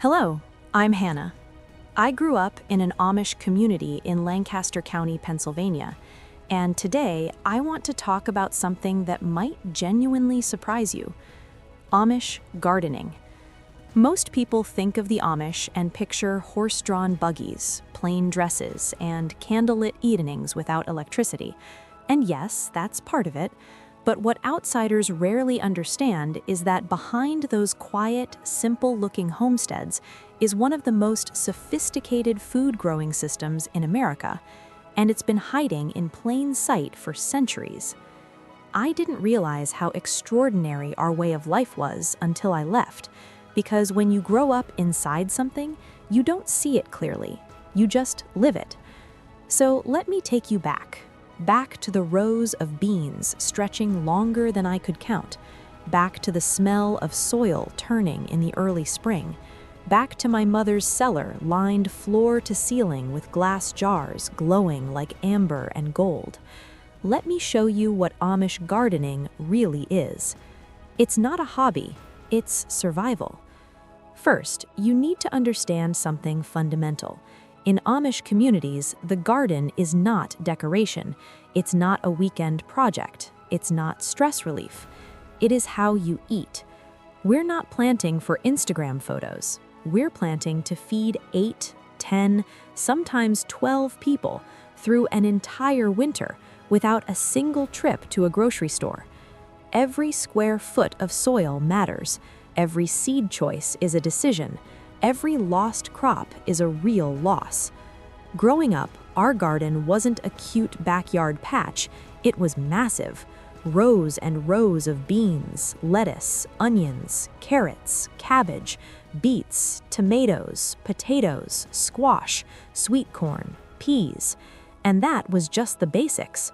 Hello, I'm Hannah. I grew up in an Amish community in Lancaster County, Pennsylvania, and today I want to talk about something that might genuinely surprise you: Amish gardening. Most people think of the Amish and picture horse-drawn buggies, plain dresses, and candlelit evenings without electricity. And yes, that's part of it. But what outsiders rarely understand is that behind those quiet, simple-looking homesteads is one of the most sophisticated food-growing systems in America, and it's been hiding in plain sight for centuries. I didn't realize how extraordinary our way of life was until I left, because when you grow up inside something, you don't see it clearly, you just live it. So let me take you back to the rows of beans stretching longer than I could count, back to the smell of soil turning in the early spring, back to my mother's cellar lined floor to ceiling with glass jars glowing like amber and gold. Let me show you what Amish gardening really is. It's not a hobby, it's survival. First, you need to understand something fundamental. In Amish communities, the garden is not decoration. It's not a weekend project. It's not stress relief. It is how you eat. We're not planting for Instagram photos. We're planting to feed 8, 10, sometimes 12 people through an entire winter without a single trip to a grocery store. Every square foot of soil matters. Every seed choice is a decision. Every lost crop is a real loss. Growing up, our garden wasn't a cute backyard patch, it was massive. Rows and rows of beans, lettuce, onions, carrots, cabbage, beets, tomatoes, potatoes, squash, sweet corn, peas. And that was just the basics.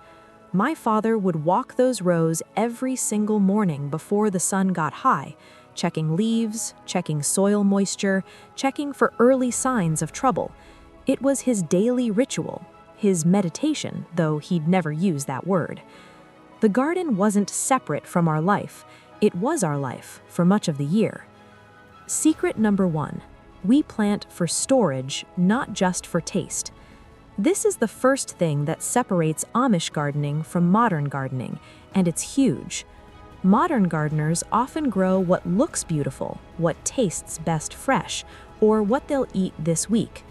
My father would walk those rows every single morning before the sun got high, checking leaves, checking soil moisture, checking for early signs of trouble. It was his daily ritual, his meditation, though he'd never use that word. The garden wasn't separate from our life. It was our life for much of the year. Secret number 1, we plant for storage, not just for taste. This is the first thing that separates Amish gardening from modern gardening, and it's huge. Modern gardeners often grow what looks beautiful, what tastes best fresh, or what they'll eat this week.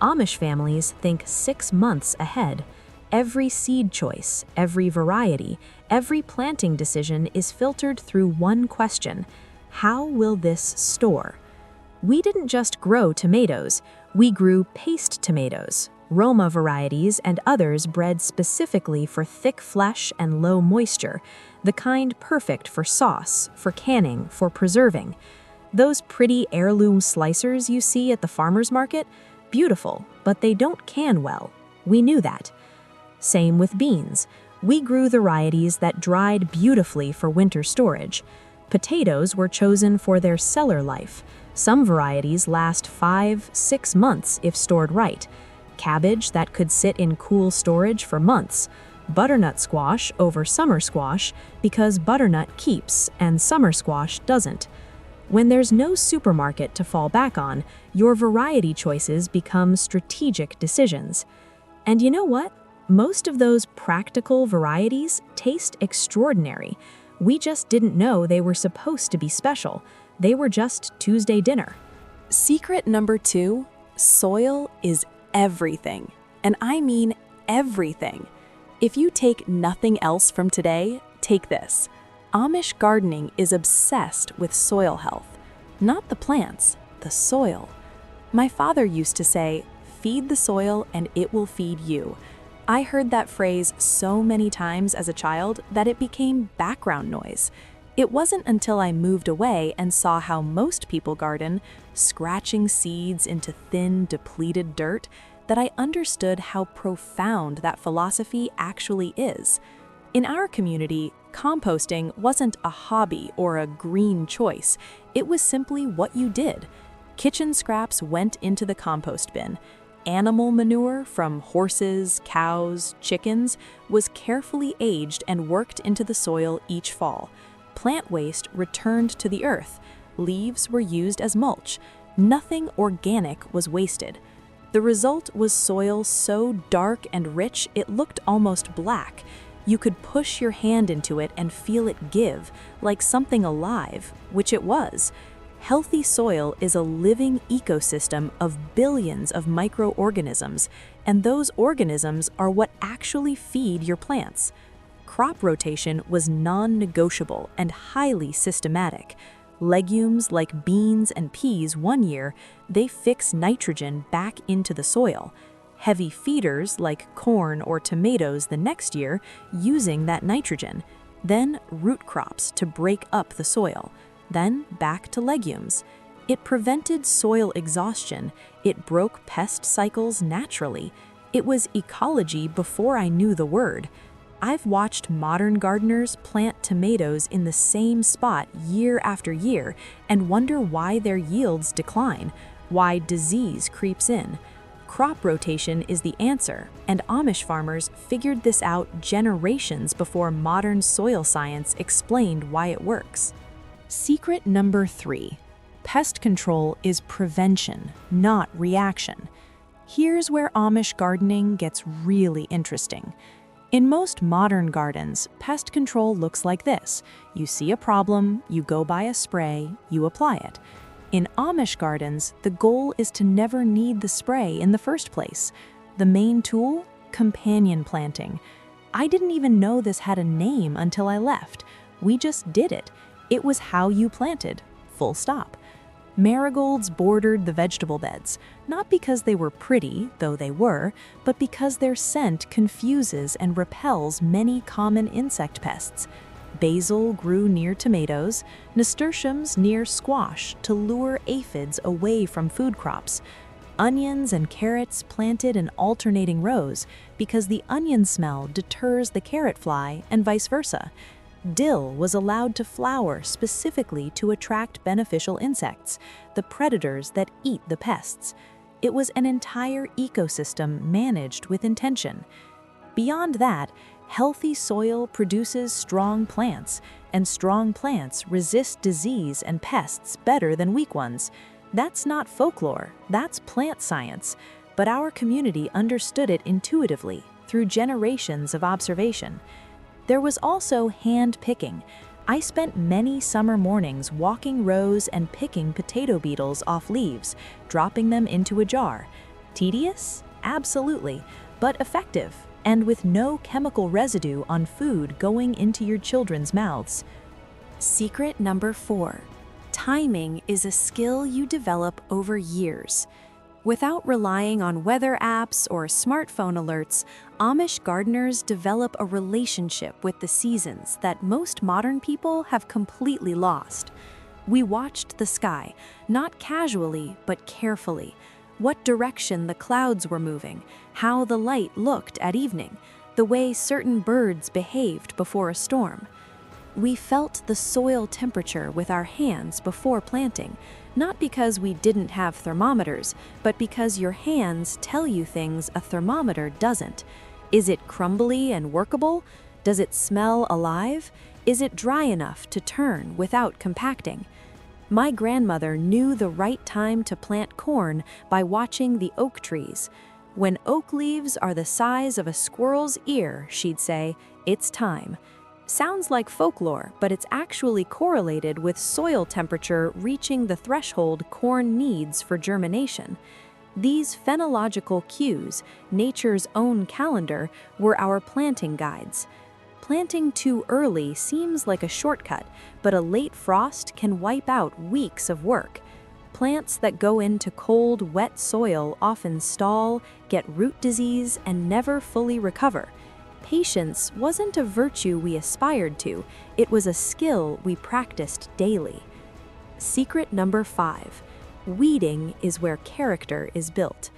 Amish families think 6 months ahead. Every seed choice, every variety, every planting decision is filtered through one question: how will this store? We didn't just grow tomatoes, we grew paste tomatoes, Roma varieties and others bred specifically for thick flesh and low moisture, the kind perfect for sauce, for canning, for preserving. Those pretty heirloom slicers you see at the farmer's market? Beautiful, but they don't can well. We knew that. Same with beans. We grew the varieties that dried beautifully for winter storage. Potatoes were chosen for their cellar life. Some varieties last 5-6 months if stored right. Cabbage that could sit in cool storage for months. Butternut squash over summer squash because butternut keeps and summer squash doesn't. When there's no supermarket to fall back on, your variety choices become strategic decisions. And you know what? Most of those practical varieties taste extraordinary. We just didn't know they were supposed to be special. They were just Tuesday dinner. Secret number 2, soil is everything. And I mean everything. If you take nothing else from today, take this. Amish gardening is obsessed with soil health. Not the plants, the soil. My father used to say, "Feed the soil and it will feed you." I heard that phrase so many times as a child that it became background noise. It wasn't until I moved away and saw how most people garden, scratching seeds into thin, depleted dirt, that I understood how profound that philosophy actually is. In our community, composting wasn't a hobby or a green choice. It was simply what you did. Kitchen scraps went into the compost bin. Animal manure from horses, cows, chickens was carefully aged and worked into the soil each fall. Plant waste returned to the earth. Leaves were used as mulch. Nothing organic was wasted. The result was soil so dark and rich it looked almost black. You could push your hand into it and feel it give, like something alive, which it was. Healthy soil is a living ecosystem of billions of microorganisms, and those organisms are what actually feed your plants. Crop rotation was non-negotiable and highly systematic. Legumes like beans and peas one year, they fix nitrogen back into the soil. Heavy feeders like corn or tomatoes the next year using that nitrogen. Then root crops to break up the soil. Then back to legumes. It prevented soil exhaustion. It broke pest cycles naturally. It was ecology before I knew the word. I've watched modern gardeners plant tomatoes in the same spot year after year and wonder why their yields decline, why disease creeps in. Crop rotation is the answer, and Amish farmers figured this out generations before modern soil science explained why it works. Secret number 3. Pest control is prevention, not reaction. Here's where Amish gardening gets really interesting. In most modern gardens, pest control looks like this. You see a problem, you go buy a spray, you apply it. In Amish gardens, the goal is to never need the spray in the first place. The main tool? Companion planting. I didn't even know this had a name until I left. We just did it. It was how you planted. Full stop. Marigolds bordered the vegetable beds, not because they were pretty, though they were, but because their scent confuses and repels many common insect pests. Basil grew near tomatoes, nasturtiums near squash to lure aphids away from food crops. Onions and carrots planted in alternating rows because the onion smell deters the carrot fly and vice versa. Dill was allowed to flower specifically to attract beneficial insects, the predators that eat the pests. It was an entire ecosystem managed with intention. Beyond that, healthy soil produces strong plants, and strong plants resist disease and pests better than weak ones. That's not folklore, that's plant science, but our community understood it intuitively through generations of observation. There was also hand picking. I spent many summer mornings walking rows and picking potato beetles off leaves, dropping them into a jar. Tedious? Absolutely, but effective, and with no chemical residue on food going into your children's mouths. Secret number 4. Timing is a skill you develop over years. Without relying on weather apps or smartphone alerts, Amish gardeners develop a relationship with the seasons that most modern people have completely lost. We watched the sky, not casually, but carefully. What direction the clouds were moving, how the light looked at evening, the way certain birds behaved before a storm. We felt the soil temperature with our hands before planting, not because we didn't have thermometers, but because your hands tell you things a thermometer doesn't. Is it crumbly and workable? Does it smell alive? Is it dry enough to turn without compacting? My grandmother knew the right time to plant corn by watching the oak trees. When oak leaves are the size of a squirrel's ear, she'd say, "It's time." Sounds like folklore, but it's actually correlated with soil temperature reaching the threshold corn needs for germination. These phenological cues, nature's own calendar, were our planting guides. Planting too early seems like a shortcut, but a late frost can wipe out weeks of work. Plants that go into cold, wet soil often stall, get root disease, and never fully recover. Patience wasn't a virtue we aspired to, it was a skill we practiced daily. Secret number 5. Weeding is where character is built.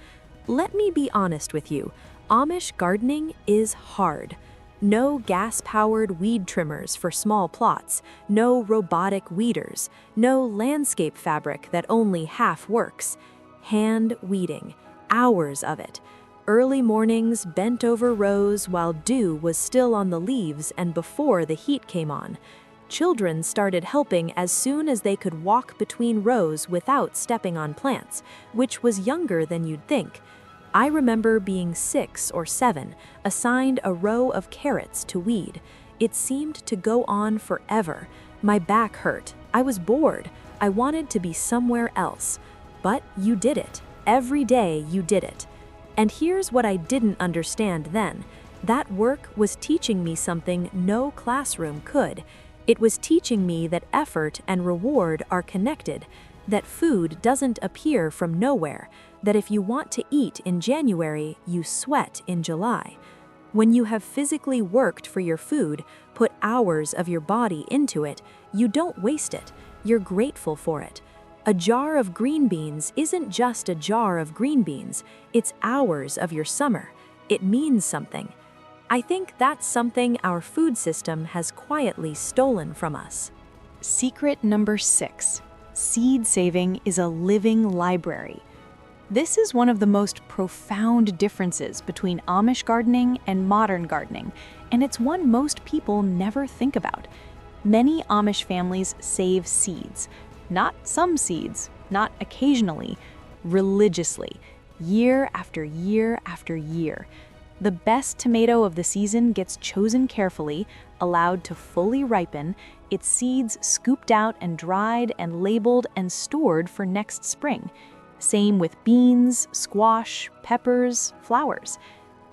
Let me be honest with you, Amish gardening is hard. No gas-powered weed trimmers for small plots, no robotic weeders, no landscape fabric that only half works. Hand weeding, hours of it. Early mornings bent over rows while dew was still on the leaves and before the heat came on. Children started helping as soon as they could walk between rows without stepping on plants, which was younger than you'd think. I remember being 6 or 7, assigned a row of carrots to weed. It seemed to go on forever. My back hurt. I was bored. I wanted to be somewhere else. But you did it. Every day you did it. And here's what I didn't understand then. That work was teaching me something no classroom could. It was teaching me that effort and reward are connected, that food doesn't appear from nowhere, that if you want to eat in January, you sweat in July. When you have physically worked for your food, put hours of your body into it, you don't waste it. You're grateful for it. A jar of green beans isn't just a jar of green beans, it's hours of your summer. It means something. I think that's something our food system has quietly stolen from us. Secret number 6. Seed saving is a living library. This is one of the most profound differences between Amish gardening and modern gardening, and it's one most people never think about. Many Amish families save seeds. Not some seeds, not occasionally, religiously, year after year after year. The best tomato of the season gets chosen carefully, allowed to fully ripen, its seeds scooped out and dried and labeled and stored for next spring. Same with beans, squash, peppers, flowers.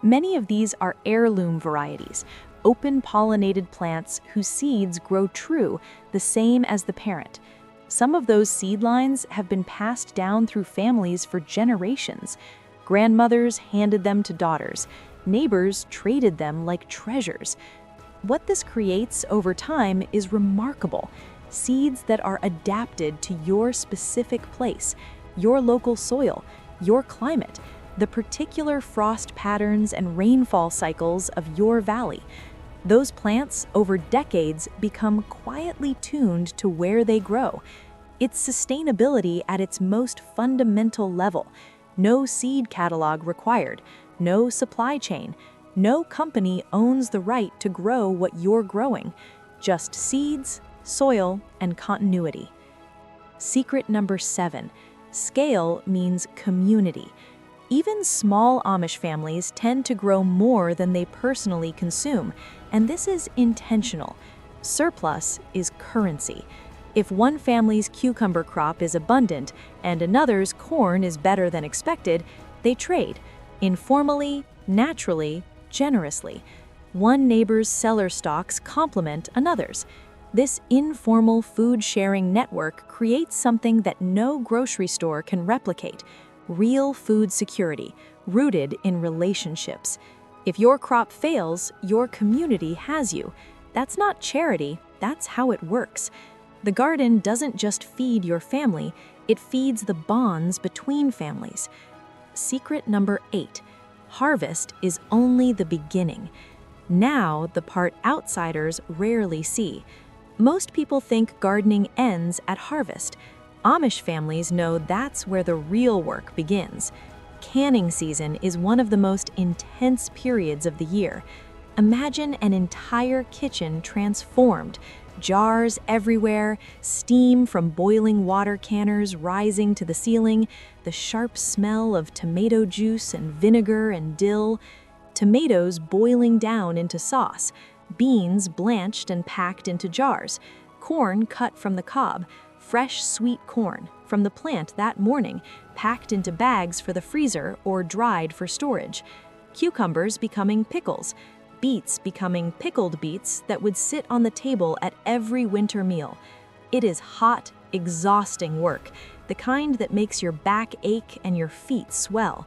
Many of these are heirloom varieties, open-pollinated plants whose seeds grow true, the same as the parent. Some of those seed lines have been passed down through families for generations. Grandmothers handed them to daughters. Neighbors traded them like treasures. What this creates over time is remarkable. Seeds that are adapted to your specific place, your local soil, your climate, the particular frost patterns and rainfall cycles of your valley. Those plants, over decades, become quietly tuned to where they grow. It's sustainability at its most fundamental level. No seed catalog required. No supply chain. No company owns the right to grow what you're growing. Just seeds, soil, and continuity. Secret number 7. Scale means community. Even small Amish families tend to grow more than they personally consume, and this is intentional. Surplus is currency. If one family's cucumber crop is abundant and another's corn is better than expected, they trade. Informally, naturally, generously. One neighbor's cellar stocks complement another's. This informal food-sharing network creates something that no grocery store can replicate: real food security, rooted in relationships. If your crop fails, your community has you. That's not charity, that's how it works. The garden doesn't just feed your family, it feeds the bonds between families. Secret number 8. Harvest is only the beginning. Now, the part outsiders rarely see. Most people think gardening ends at harvest. Amish families know that's where the real work begins. Canning season is one of the most intense periods of the year. Imagine an entire kitchen transformed. Jars everywhere, steam from boiling water canners rising to the ceiling, the sharp smell of tomato juice and vinegar and dill, tomatoes boiling down into sauce, beans blanched and packed into jars, corn cut from the cob, fresh sweet corn from the plant that morning, packed into bags for the freezer or dried for storage, cucumbers becoming pickles, beets becoming pickled beets that would sit on the table at every winter meal. It is hot, exhausting work, the kind that makes your back ache and your feet swell.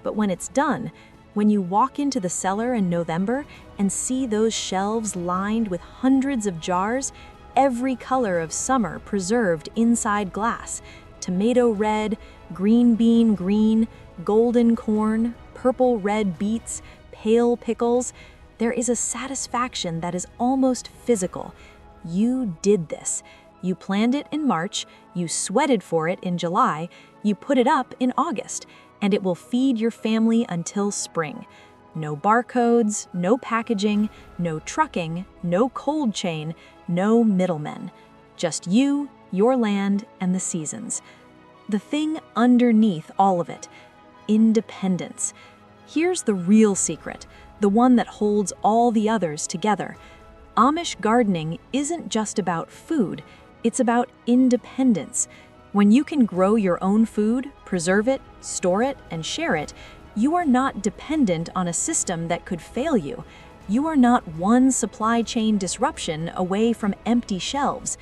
But when it's done, when you walk into the cellar in November and see those shelves lined with hundreds of jars, every color of summer preserved inside glass, tomato red, green bean green, golden corn, purple red beets, pale pickles, there is a satisfaction that is almost physical. You did this. You planned it in March, you sweated for it in July, you put it up in August, and it will feed your family until spring. No barcodes, no packaging, no trucking, no cold chain, no middlemen. Just you, your land, and the seasons. The thing underneath all of it: independence. Here's the real secret, the one that holds all the others together. Amish gardening isn't just about food, it's about independence. When you can grow your own food, preserve it, store it, and share it, you are not dependent on a system that could fail you. You are not one supply chain disruption away from empty shelves.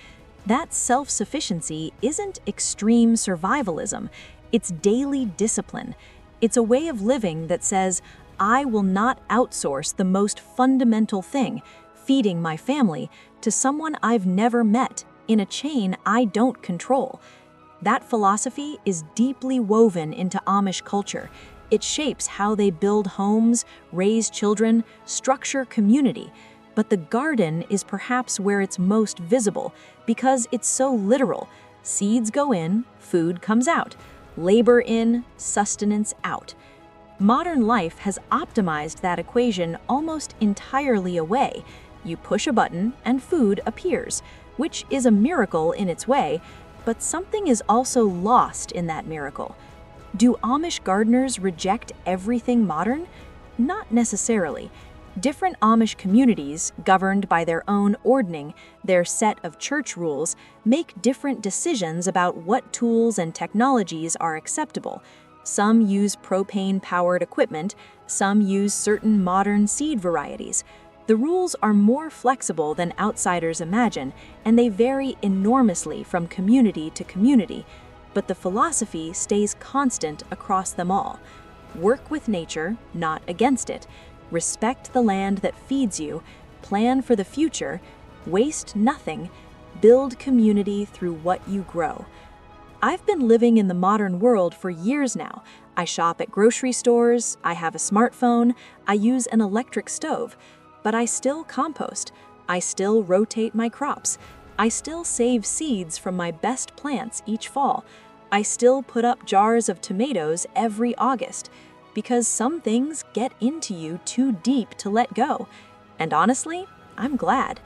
That self-sufficiency isn't extreme survivalism, it's daily discipline. It's a way of living that says, I will not outsource the most fundamental thing, feeding my family, to someone I've never met, in a chain I don't control. That philosophy is deeply woven into Amish culture. It shapes how they build homes, raise children, structure community. But the garden is perhaps where it's most visible, because it's so literal. Seeds go in, food comes out. Labor in, sustenance out. Modern life has optimized that equation almost entirely away. You push a button and food appears, which is a miracle in its way, but something is also lost in that miracle. Do Amish gardeners reject everything modern? Not necessarily. Different Amish communities, governed by their own ordning, their set of church rules, make different decisions about what tools and technologies are acceptable. Some use propane-powered equipment, some use certain modern seed varieties. The rules are more flexible than outsiders imagine, and they vary enormously from community to community. But the philosophy stays constant across them all. Work with nature, not against it. Respect the land that feeds you, plan for the future, waste nothing, build community through what you grow. I've been living in the modern world for years now. I shop at grocery stores, I have a smartphone, I use an electric stove, but I still compost, I still rotate my crops, I still save seeds from my best plants each fall, I still put up jars of tomatoes every August, because some things get into you too deep to let go. And honestly, I'm glad.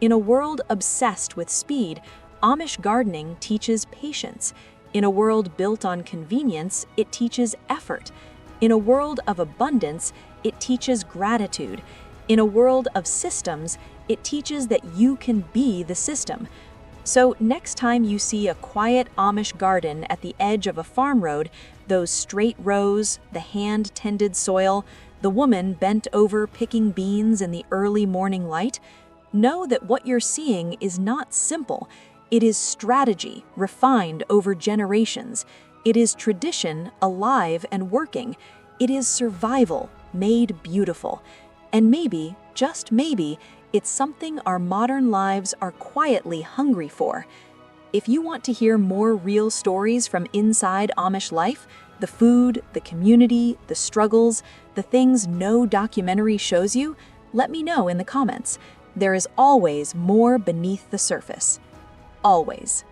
In a world obsessed with speed, Amish gardening teaches patience. In a world built on convenience, it teaches effort. In a world of abundance, it teaches gratitude. In a world of systems, it teaches that you can be the system. So next time you see a quiet Amish garden at the edge of a farm road, those straight rows, the hand-tended soil, the woman bent over picking beans in the early morning light, know that what you're seeing is not simple. It is strategy refined over generations. It is tradition alive and working. It is survival made beautiful. And maybe, just maybe, it's something our modern lives are quietly hungry for. If you want to hear more real stories from inside Amish life, the food, the community, the struggles, the things no documentary shows you, let me know in the comments. There is always more beneath the surface. Always.